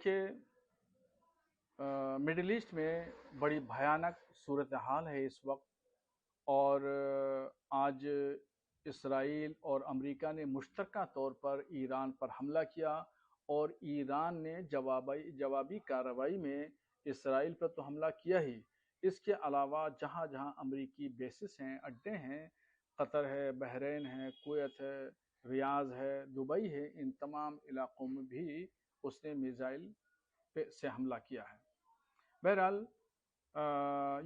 देखिए, middle east में बड़ी भयानक सूरत हाल है इस वक्त। और आज इसराइल और अमेरिका ने मुश्तरका तौर पर ईरान पर हमला किया, और ईरान ने जवाबी कार्रवाई में इसराइल पर तो हमला किया ही, इसके अलावा जहाँ जहाँ अमेरिकी बेसिस हैं, अड्डे हैं, कतर है, बहरीन है, कुवैत है, रियाज है, दुबई है, इन तमाम इलाकों में भी उसने मिसाइल से हमला किया है। बहरहाल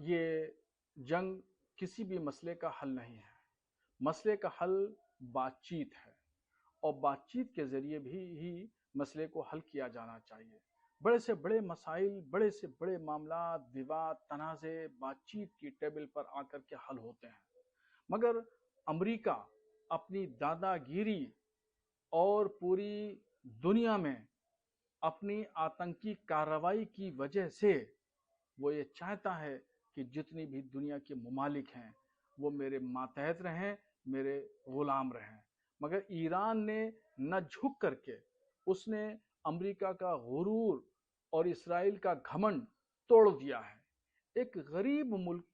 ये जंग किसी भी मसले का हल नहीं है। मसले का हल बातचीत है, और बातचीत के ज़रिए भी ही मसले को हल किया जाना चाहिए। बड़े से बड़े मसाइल, बड़े से बड़े मामला, विवाद, तनाज़े बातचीत की टेबल पर आकर के हल होते हैं। मगर अमेरिका अपनी दादागिरी और पूरी दुनिया में अपनी आतंकी कार्रवाई की वजह से वो ये चाहता है कि जितनी भी दुनिया के ममालिक हैं वो मेरे मातहत रहें, मेरे गुलाम रहें। मगर ईरान ने न झुक करके उसने अमेरिका का गुरूर और इसराइल का घमंड तोड़ दिया है। एक गरीब मुल्क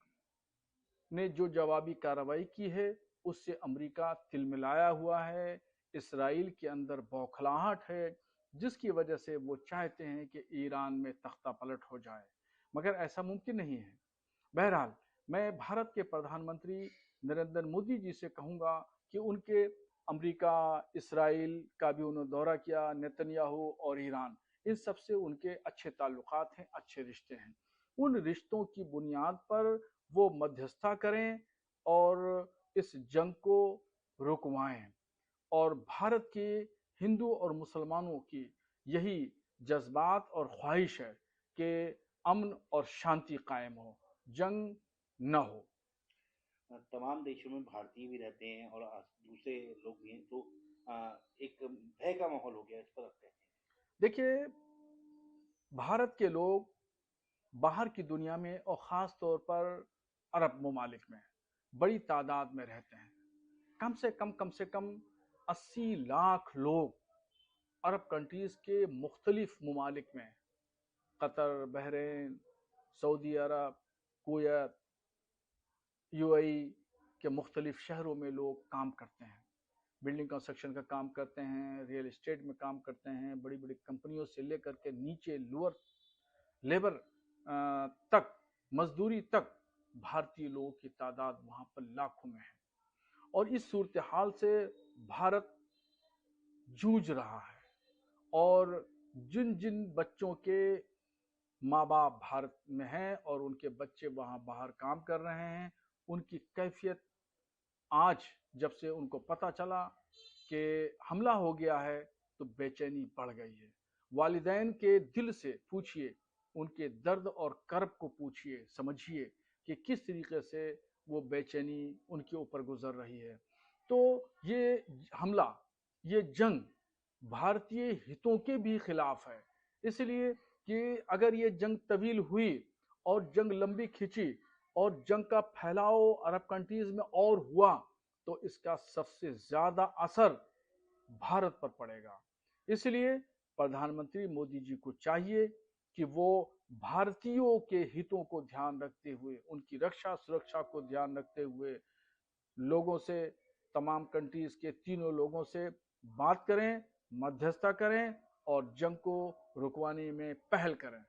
ने जो जवाबी कार्रवाई की है उससे अमेरिका तिलमिलाया हुआ है। इसराइल के अंदर बौखलाहट है, जिसकी वजह से वो चाहते हैं कि ईरान में तख्ता पलट हो जाए, मगर ऐसा मुमकिन नहीं है। बहरहाल, मैं भारत के प्रधानमंत्री नरेंद्र मोदी जी से कहूँगा कि उनके अमेरिका, इसराइल का भी उन्होंने दौरा किया, नेतन्याहू और ईरान, इन सब से उनके अच्छे ताल्लुकात हैं, अच्छे रिश्ते हैं। उन रिश्तों की बुनियाद पर वो मध्यस्थता करें और इस जंग को रुकवाएं। और भारत के हिंदू और मुसलमानों की यही जज्बात और ख्वाहिश है कि अमन और शांति कायम हो, जंग न हो। तमाम देशों में भारतीय भी रहते हैं और दूसरे लोग भी हैं, तो एक भय का माहौल हो गया, इस पर आप कहते हैं? देखिए, भारत के लोग बाहर की दुनिया में और ख़ास तौर पर अरब ममालिक में बड़ी तादाद में रहते हैं। कम से कम 80 लाख लोग अरब कंट्रीज़ के मुख्तलिफ ममालिक में, कतर, बहरीन, सऊदी अरब, कुवैत, यूएई के मुख्तलिफ शहरों में लोग काम करते हैं। बिल्डिंग कंस्ट्रक्शन का काम करते हैं, रियल एस्टेट में काम करते हैं, बड़ी बड़ी कंपनियों से लेकर के नीचे लोअर लेबर तक, मजदूरी तक भारतीय लोगों की तादाद वहाँ पर लाखों में है। और इस सूरत हाल से भारत जूझ रहा है, और जिन जिन बच्चों के माँ बाप भारत में हैं और उनके बच्चे वहाँ बाहर काम कर रहे हैं, उनकी कैफियत आज जब से उनको पता चला कि हमला हो गया है तो बेचैनी बढ़ गई है। वालिदैन के दिल से पूछिए, उनके दर्द और कर्ब को पूछिए, समझिए कि किस तरीके से वो बेचैनी उनके ऊपर गुजर रही है। तो ये हमला, ये जंग भारतीय हितों के भी खिलाफ है, इसलिए कि अगर ये जंग तवील हुई और जंग लंबी खिंची और जंग का फैलाव अरब कंट्रीज में और हुआ, तो इसका सबसे ज्यादा असर भारत पर पड़ेगा। इसलिए प्रधानमंत्री मोदी जी को चाहिए कि वो भारतीयों के हितों को ध्यान रखते हुए, उनकी रक्षा सुरक्षा को ध्यान रखते हुए लोगों से, तमाम कंट्रीज के तीनों लोगों से बात करें, मध्यस्थता करें और जंग को रुकवाने में पहल करें।